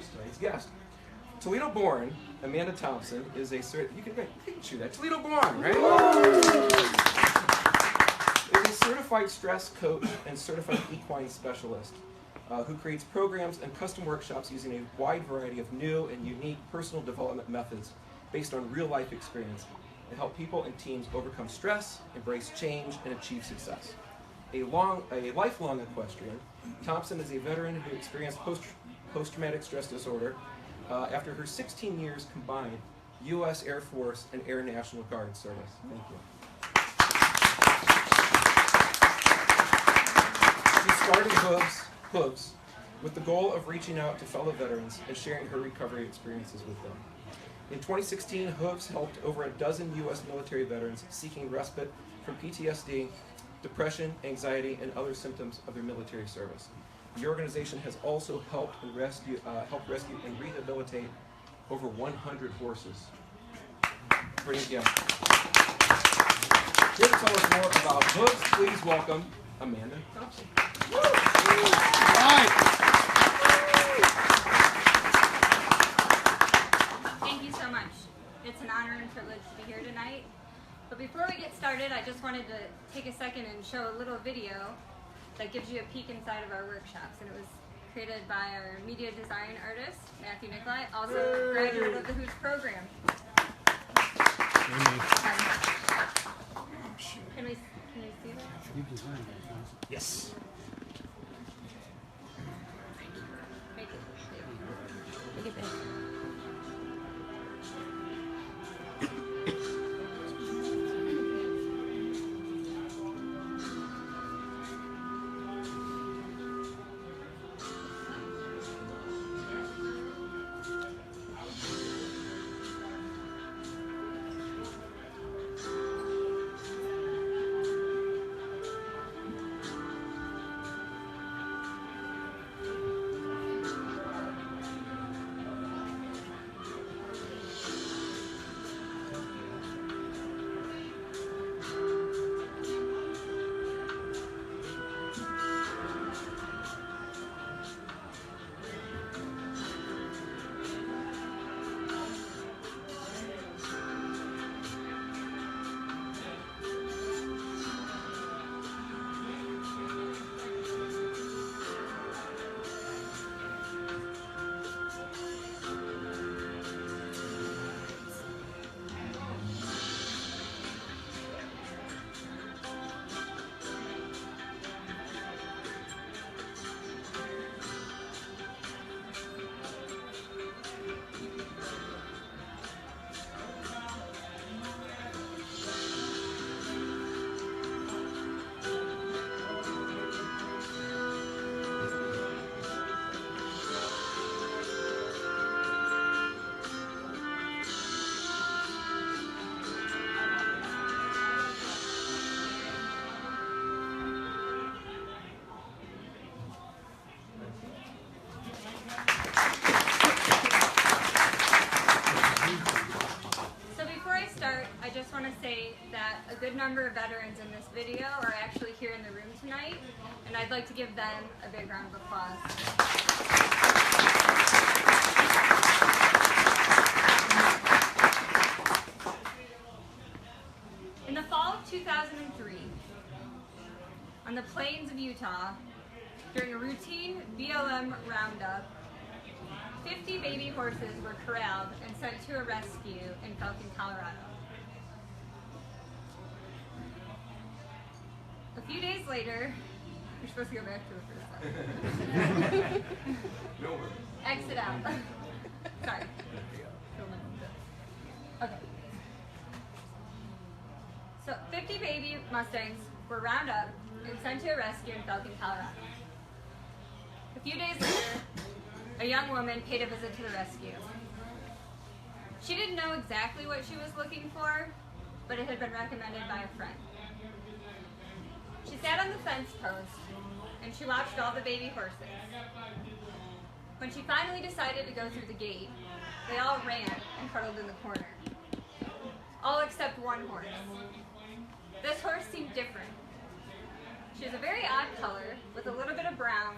introduce tonight's guest. Toledo-born Amanda Thompson is a you can chew that. Toledo-born, right? Is a certified stress coach and certified equine specialist who creates programs and custom workshops using a wide variety of new and unique personal development methods based on real-life experience to help people and teams overcome stress, embrace change, and achieve success. A lifelong equestrian, Thompson is a veteran who experienced post-traumatic stress disorder after her 16 years combined U.S. Air Force and Air National Guard service. Thank you. She started HOOVES with the goal of reaching out to fellow veterans and sharing her recovery experiences with them. In 2016, HOOVES helped over a dozen U.S. military veterans seeking respite from PTSD, depression, anxiety, and other symptoms of their military service. The organization has also helped rescue and rehabilitate over 100 horses. Pretty good. Here to tell us more about HOOVES, please welcome Amanda Thompson. Thank you so much. It's an honor and privilege to be here tonight. But before we get started, I just wanted to take a second and show a little video that gives you a peek inside of our workshops. And it was created by our media design artist, Matthew Nicolai, also a graduate of the HOOVES program. Can we see that? You designed that, Yes. Make it big. A good number of veterans in this video are actually here in the room tonight, and I'd like to give them a big round of applause. In the fall of 2003, on the plains of Utah, during a routine BLM roundup, 50 baby horses were corralled and sent to a rescue in Falcon, Colorado. A few days later, you're supposed to go back to the first slide. No worries. Exit out. Sorry. Okay. So 50 baby Mustangs were rounded up and sent to a rescue in Falcon, Colorado. A few days later, a young woman paid a visit to the rescue. She didn't know exactly what she was looking for, but it had been recommended by a friend. She sat on the fence post and she watched all the baby horses. When she finally decided to go through the gate, they all ran and huddled in the corner. All except one horse. This horse seemed different. She was a very odd color with a little bit of brown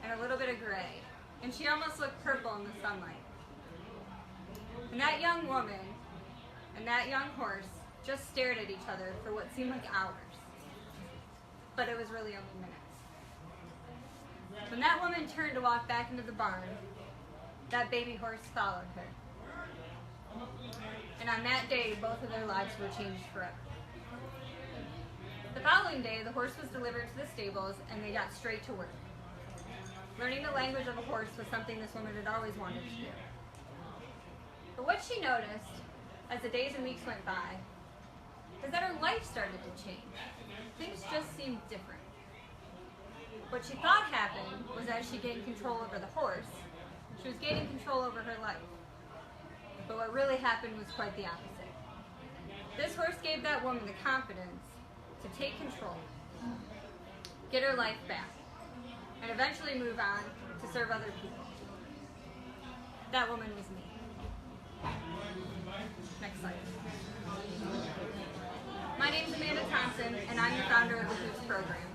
and a little bit of gray. and she almost looked purple in the sunlight. And that young woman and that young horse just stared at each other for what seemed like hours. But it was really only minutes. When that woman turned to walk back into the barn, that baby horse followed her. And on that day, both of their lives were changed forever. The following day, the horse was delivered to the stables, and they got straight to work. Learning the language of a horse was something this woman had always wanted to do. But what she noticed, as the days and weeks went by, is that her life started to change. Things just seemed different. What she thought happened was as she gained control over the horse, she was gaining control over her life. But what really happened was quite the opposite. This horse gave that woman the confidence to take control, get her life back, and eventually move on to serve other people. That woman was me. Next slide. My name is Amanda Thompson, and I'm the founder of the HOOVES program.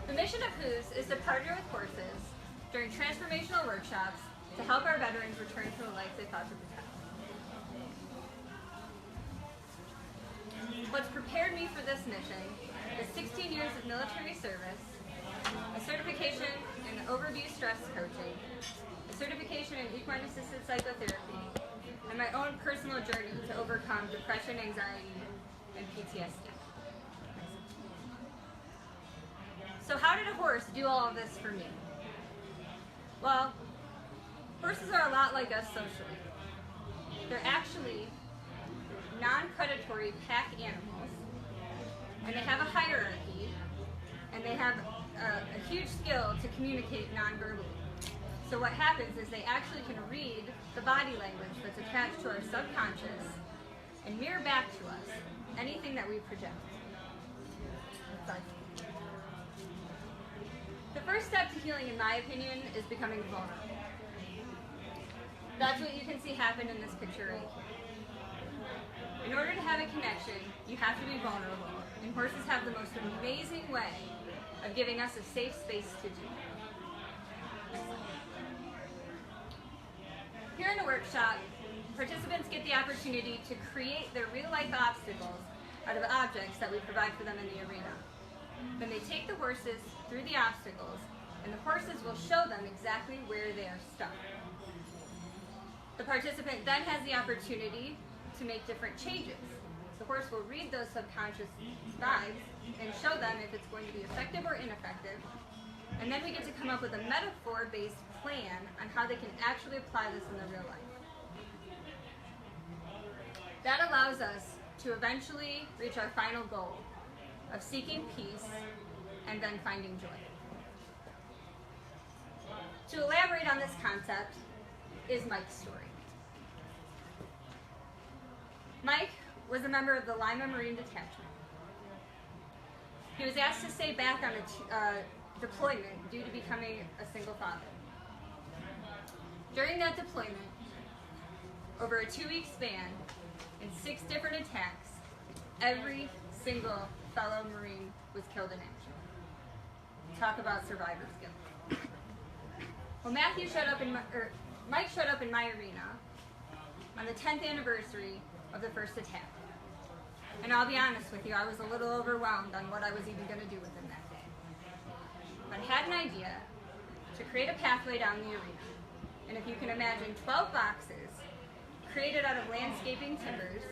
The mission of HOOVES is to partner with horses during transformational workshops to help our veterans return to the life they thought to protect. What's prepared me for this mission is 16 years of military service, a certification in overview stress coaching, a certification in equine-assisted psychotherapy, and my own personal journey to overcome depression, anxiety, and PTSD. So how did a horse do all of this for me? Well, horses are a lot like us socially. They're actually non-predatory pack animals, and they have a hierarchy, and they have a huge skill to communicate non-verbally. So what happens is they actually can read the body language that's attached to our subconscious and mirror back to us anything that we project. The first step to healing, in my opinion, is becoming vulnerable. That's what you can see happen in this picture right here. In order to have a connection, you have to be vulnerable, and horses have the most amazing way of giving us a safe space to do that. Here in the workshop, participants get the opportunity to create their real-life obstacles out of objects that we provide for them in the arena. Then they take the horses through the obstacles, and the horses will show them exactly where they are stuck. The participant then has the opportunity to make different changes. The horse will read those subconscious vibes and show them if it's going to be effective or ineffective. And then we get to come up with a metaphor-based plan on how they can actually apply this in their real life. That allows us to eventually reach our final goal of seeking peace and then finding joy. To elaborate on this concept is Mike's story. Mike was a member of the Lima Marine Detachment. He was asked to stay back on a deployment due to becoming a single father. During that deployment, over a 2-week span, in 6 different attacks, every single fellow Marine was killed in action. Talk about survivor skills. Well, Mike showed up in my arena on the 10th anniversary of the first attack. And I'll be honest with you, I was a little overwhelmed on what I was even going to do with him that day. But I had an idea to create a pathway down the arena. And if you can imagine 12 boxes created out of landscaping timbers,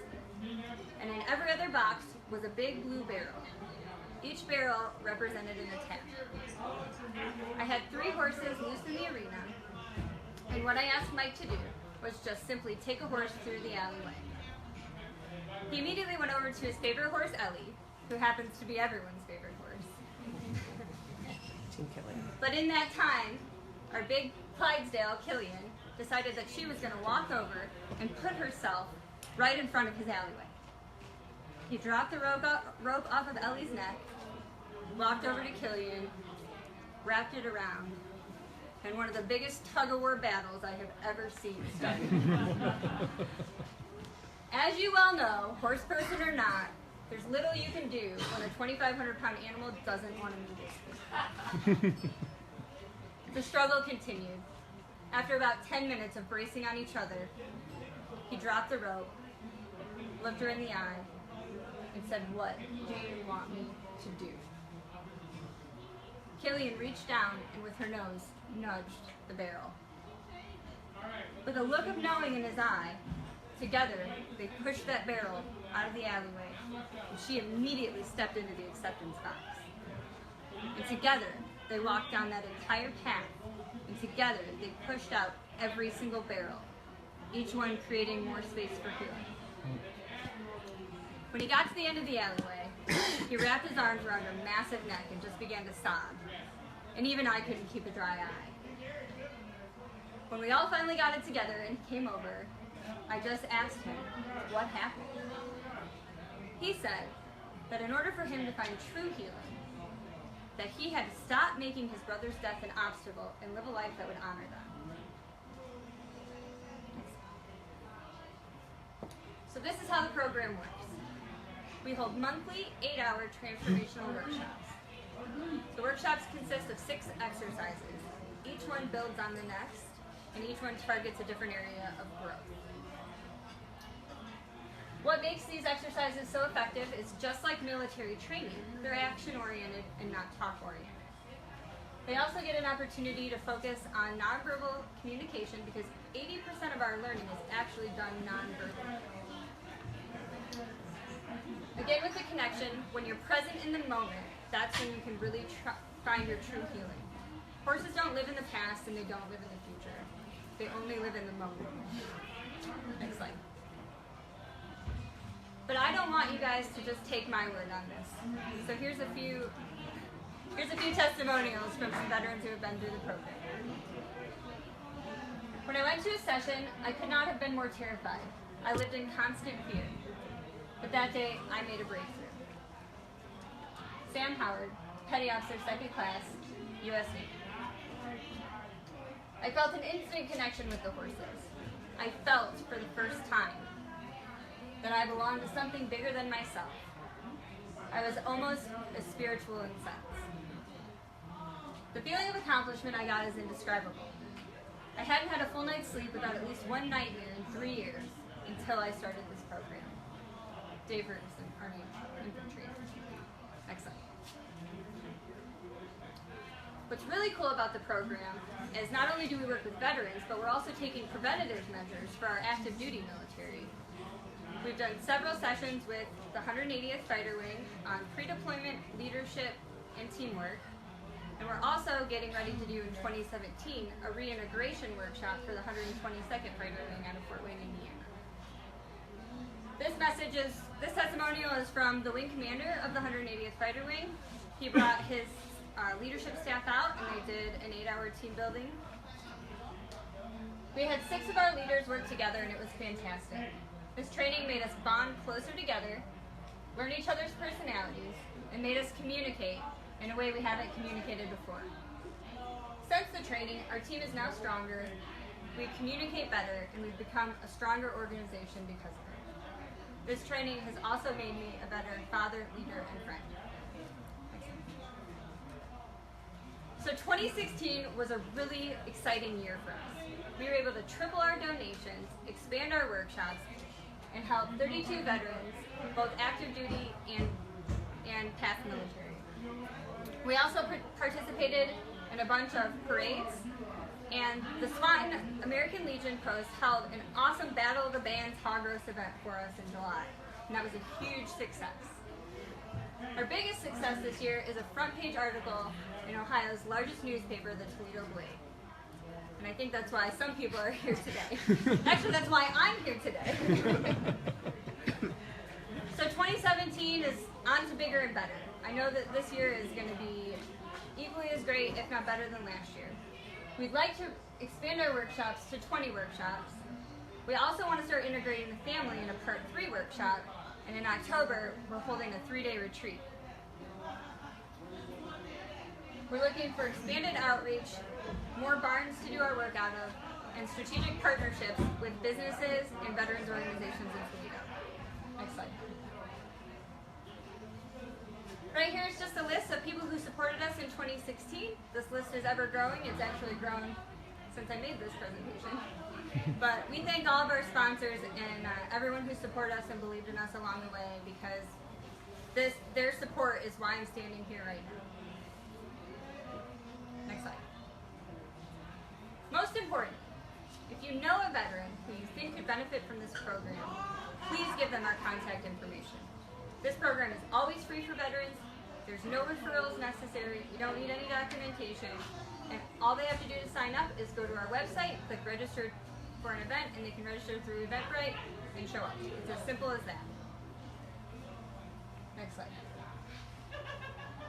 and in every other box was a big blue barrel. Each barrel represented an attack. I had 3 horses loose in the arena, and what I asked Mike to do was just simply take a horse through the alleyway. He immediately went over to his favorite horse, Ellie, who happens to be everyone's favorite horse. But in that time, our big Clydesdale, Killian, decided that she was going to walk over and put herself right in front of his alleyway. He dropped the rope off of Ellie's neck, walked over to Killian, wrapped it around, and one of the biggest tug-of-war battles I have ever seen started. As you well know, horse person or not, there's little you can do when a 2,500-pound animal doesn't want to move its feet. The struggle continued. After about 10 minutes of bracing on each other, he dropped the rope, looked her in the eye, and said, "What do you want me to do?" Killian reached down and with her nose nudged the barrel. With a look of knowing in his eye, together they pushed that barrel out of the alleyway, and she immediately stepped into the acceptance box. And together they walked down that entire path, and together they pushed out every single barrel, each one creating more space for healing. When he got to the end of the alleyway, he wrapped his arms around her massive neck and just began to sob. And even I couldn't keep a dry eye. When we all finally got it together and he came over, I just asked him what happened. He said that in order for him to find true healing, that he had to stop making his brother's death an obstacle and live a life that would honor them. So this is how the program works. We hold monthly 8-hour transformational workshops. The workshops consist of 6 exercises. Each one builds on the next, and each one targets a different area of growth. What makes these exercises so effective is just like military training, they're action-oriented and not talk-oriented. They also get an opportunity to focus on nonverbal communication because 80% of our learning is actually done nonverbally. Again, with the connection, when you're present in the moment, that's when you can really find your true healing. Horses don't live in the past and they don't live in the future. They only live in the moment. Next slide. But I don't want you guys to just take my word on this. So here's a few testimonials from some veterans who have been through the program. When I went to a session, I could not have been more terrified. I lived in constant fear. But that day, I made a breakthrough. Sam Howard, Petty Officer 2nd Class, U.S. Navy. I felt an instant connection with the horses. I felt for the first time that I belonged to something bigger than myself. I was almost as spiritual in sense. The feeling of accomplishment I got is indescribable. I hadn't had a full night's sleep without at least one nightmare in 3 years until I started this program. Dave Ferguson, Army Infantry. Next slide. What's really cool about the program is not only do we work with veterans, but we're also taking preventative measures for our active duty military. We've done several sessions with the 180th Fighter Wing on pre-deployment, leadership, and teamwork. And we're also getting ready to do in 2017 a reintegration workshop for the 122nd Fighter Wing out of Fort Wayne, Indiana. This testimonial is from the wing commander of the 180th Fighter Wing. He brought his leadership staff out and they did an 8-hour team building. We had 6 of our leaders work together and it was fantastic. This training made us bond closer together, learn each other's personalities, and made us communicate in a way we haven't communicated before. Since the training, our team is now stronger, we communicate better, and we've become a stronger organization because of it. This training has also made me a better father, leader, and friend. So 2016 was a really exciting year for us. We were able to triple our donations, expand our workshops, and help 32 veterans, both active duty and past military. We also participated in a bunch of parades, and the SWAT American Legion Post held an awesome Battle of the Bands hog roast event for us in July, and that was a huge success. Our biggest success this year is a front page article in Ohio's largest newspaper, the Toledo Blade. And I think that's why some people are here today. Actually, that's why I'm here today. So 2017 is on to bigger and better. I know that this year is going to be equally as great, if not better than last year. We'd like to expand our workshops to 20 workshops. We also want to start integrating the family in a Part 3 workshop, and in October, we're holding a 3-day retreat. We're looking for expanded outreach, more barns to do our work out of, and strategic partnerships with businesses and veterans organizations in Toledo. Next slide. Right here is just a list of people who supported us in 2016. This list is ever growing. It's actually grown since I made this presentation. But we thank all of our sponsors and everyone who supported us and believed in us along the way, because their support is why I'm standing here right now. Next slide. Most important, if you know a veteran who you think could benefit from this program, please give them our contact information. This program is always free for veterans. There's no referrals necessary. You don't need any documentation. And all they have to do to sign up is go to our website, click register for an event, and they can register through Eventbrite and show up. It's as simple as that. Next slide.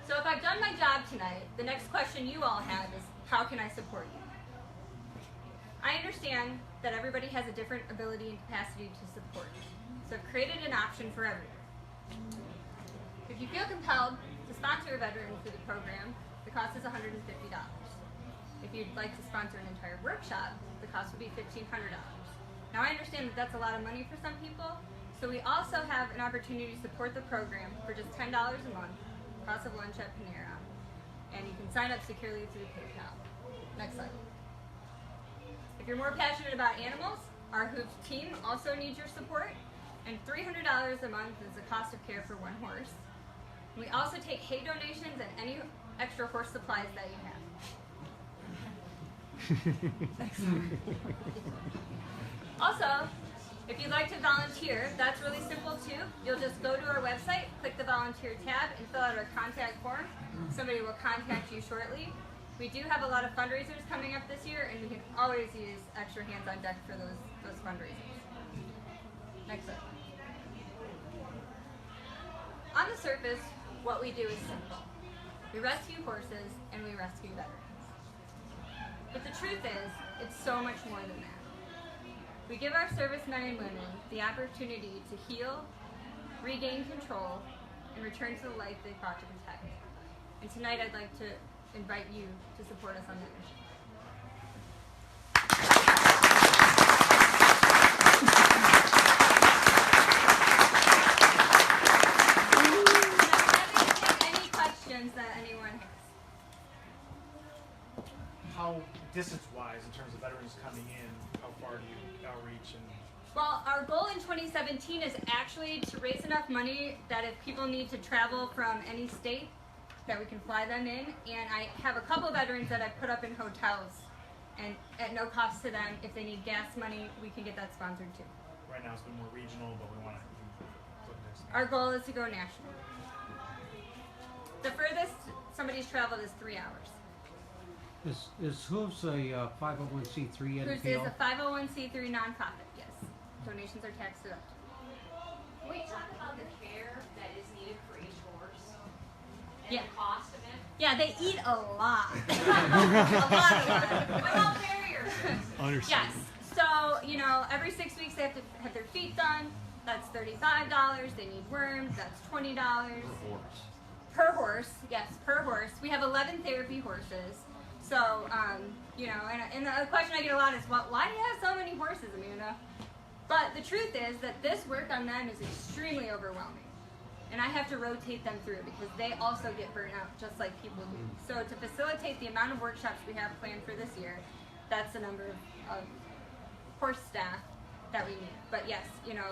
So if I've done my job tonight, the next question you all have is, how can I support you? I understand that everybody has a different ability and capacity to support. So I've created an option for everyone. If you feel compelled to sponsor a veteran through the program, the cost is $150. If you'd like to sponsor an entire workshop, the cost would be $1,500. Now I understand that that's a lot of money for some people, so we also have an opportunity to support the program for just $10 a month, cost of lunch at Panera, and you can sign up securely through PayPal. Next slide. If you're more passionate about animals, our HOOVES team also needs your support, and $300 a month is the cost of care for one horse. We also take hay donations and any extra horse supplies that you have. Also, if you'd like to volunteer, that's really simple too. You'll just go to our website, click the volunteer tab, and fill out our contact form. Somebody will contact you shortly. We do have a lot of fundraisers coming up this year, and we can always use extra hands on deck for those fundraisers. Next slide. On the surface, what we do is simple. We rescue horses and we rescue veterans. But the truth is, it's so much more than that. We give our servicemen and women the opportunity to heal, regain control, and return to the life they fought to protect. And tonight I'd like to invite you to support us on that mission. Any questions that anyone has? How distance-wise, in terms of veterans coming in, how far do you outreach? And Well, our goal in 2017 is actually to raise enough money that if people need to travel from any state, that we can fly them in. And I have a couple veterans that I've put up in hotels, and at no cost to them. If they need gas money, we can get that sponsored too. right now it's been more regional, but we want to put this. Our goal is to go national. The furthest somebody's traveled is 3 hours. Is HOOVES a 501c3 HOOVES is a 501c3 nonprofit, yes. Donations are tax deductible. Can we talk about the care that is needed for each horse? And Yeah. the cost of it? Yeah, they eat a lot. a lot. What about farriers? Yes. So, every 6 weeks they have to have their feet done. That's $35. They need worms. That's $20. Per horse. Yes, per horse. We have 11 therapy horses. So, and the question I get a lot is, well, why do you have so many horses, Amanda? But the truth is that this work on them is extremely overwhelming. And I have to rotate them through because they also get burnt out just like people do. So to facilitate the amount of workshops we have planned for this year, that's the number of horse staff that we need. But yes,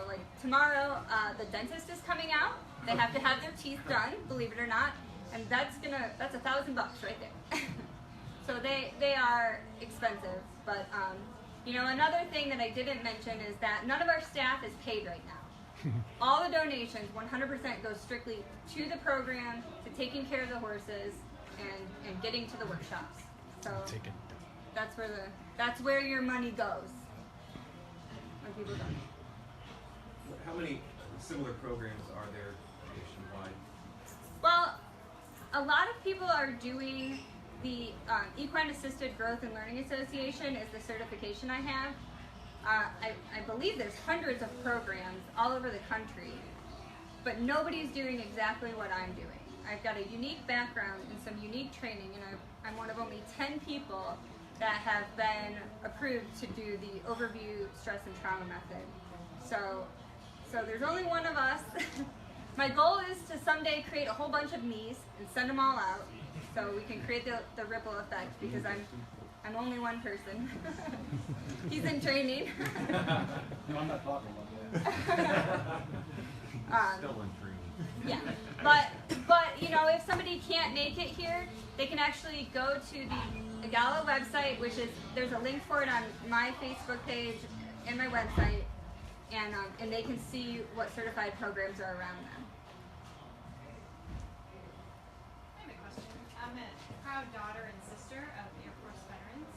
like tomorrow, the dentist is coming out. They have to have their teeth done, believe it or not. And that's $1,000 right there. So they are expensive. But, another thing that I didn't mention is that none of our staff is paid right now. All the donations, 100% goes strictly to the program, to taking care of the horses, and getting to the workshops. So that's where your money goes when people donate. How many similar programs are there nationwide? Well, a lot of people are doing the Equine Assisted Growth and Learning Association is the certification I have. I believe there's hundreds of programs all over the country, but nobody's doing exactly what I'm doing. I've got a unique background and some unique training, and I'm one of only 10 people that have been approved to do the overview stress and trauma method. So there's only one of us, My goal is to someday create a whole bunch of me's and send them all out, so we can create the ripple effect. Because I'm only one person. He's in training. No, I'm not talking about that. Still in training. Yeah, but you know, if somebody can't make it here, they can actually go to the Gala website, which is, there's a link for it on my Facebook page and my website, and they can see what certified programs are around them. I have a question. I'm a proud daughter and sister of Air Force veterans,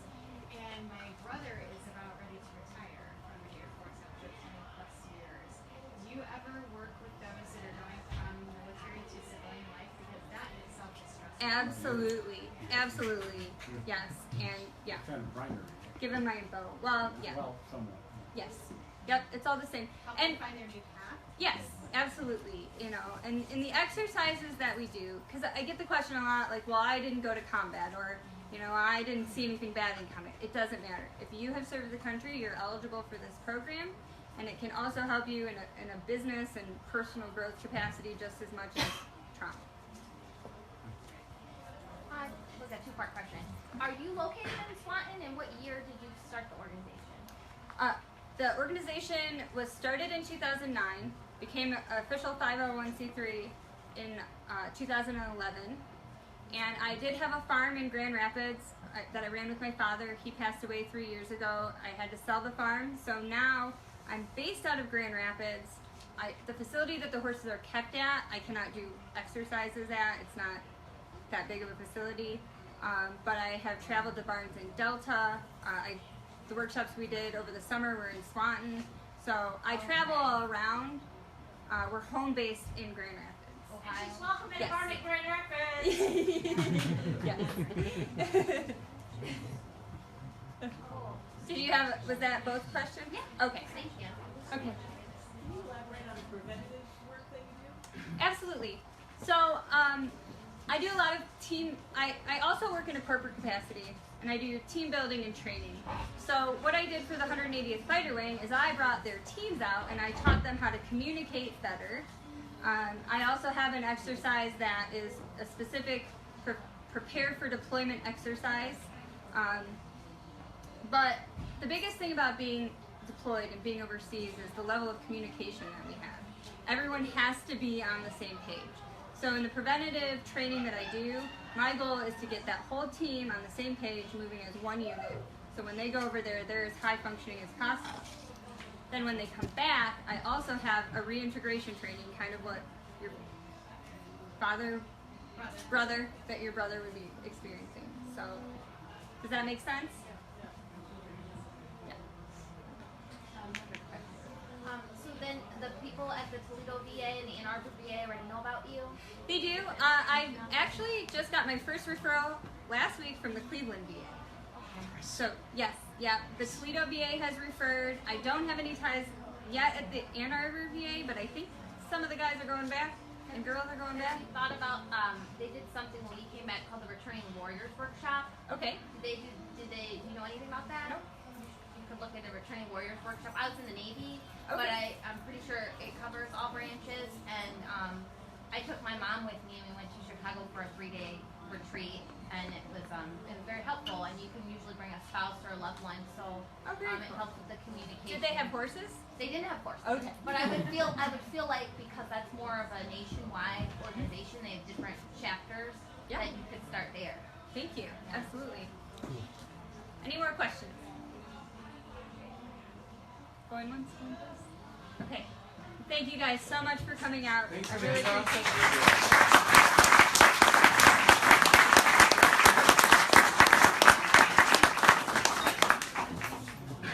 and my brother is about ready to retire from the Air Force after 20 plus years. Do you ever work with those that are going from military to civilian life? Because that in itself is stressful. Absolutely, absolutely, yes, and yeah, Kind of primary. give them my info. Well, yeah, Well, somewhat. yes, yep, it's all the same. Help And them find their new path. yes, absolutely. You know, and in the exercises that we do, because I get the question a lot, like, well, I didn't go to combat, or, you know, I didn't see anything bad in combat. It doesn't matter. If you have served the country, you're eligible for this program, and it can also help you in a business and personal growth capacity just as much as trauma. Was a two-part question. Are you located in Swanton, and what year did you start the organization? The organization was started in 2009, became an official 501c3 in 2011, and I did have a farm in Grand Rapids that I ran with my father. He passed away 3 years ago. I had to sell the farm, so now I'm based out of Grand Rapids. The facility that the horses are kept at, I cannot do exercises at. It's not that big of a facility, but I have traveled to barns in Delta. The workshops we did over the summer were in Swanton, so I travel all around. We're home based in Grand Rapids. Ohio. Welcome to Yes. Barn at Grand Rapids. Yes. Did you have, was that both questions? Yeah. Okay. Thank you. Okay. Can you elaborate on the preventative work that you do? Absolutely. So, I do a lot of team, I also work in a corporate capacity, and I do team building and training. So what I did for the 180th Fighter Wing is I brought their teams out and I taught them how to communicate better. I also have an exercise that is a specific prepare for deployment exercise. But the biggest thing about being deployed and being overseas is the level of communication that we have. Everyone has to be on the same page. So in the preventative training that I do, my goal is to get that whole team on the same page, moving as one unit. So when they go over there, they're as high functioning as possible. Then when they come back, I also have a reintegration training, kind of what your brother that your brother would be experiencing. So does that make sense? So then the people at the Toledo VA and the Ann Arbor VA already know about you? They do. I actually just got my first referral last week from the Cleveland VA. So yes, yeah, the Toledo VA has referred. I don't have any ties yet at the Ann Arbor VA, but I think some of the guys are going back and girls are going back. Have you thought about, they did something when you came back called the Returning Warriors Workshop. Okay. Do you know anything about that? Nope. You could look at the Returning Warriors Workshop. I was in the Navy, but Okay. I'm pretty sure it covers all branches, and I took my mom with me and we went to Chicago for a 3-day retreat, and it was very helpful, and you can usually bring a spouse or a loved one, so very it cool. helps with the communication. Did they have horses? They didn't have horses. Okay. But I would feel like because that's more of a nationwide organization, they have different chapters, Yeah. that you could start there. Thank you. Absolutely. Any more questions? Going once, going twice? Okay. Thank you guys so much for coming out. Thanks, I really Amanda. appreciate it.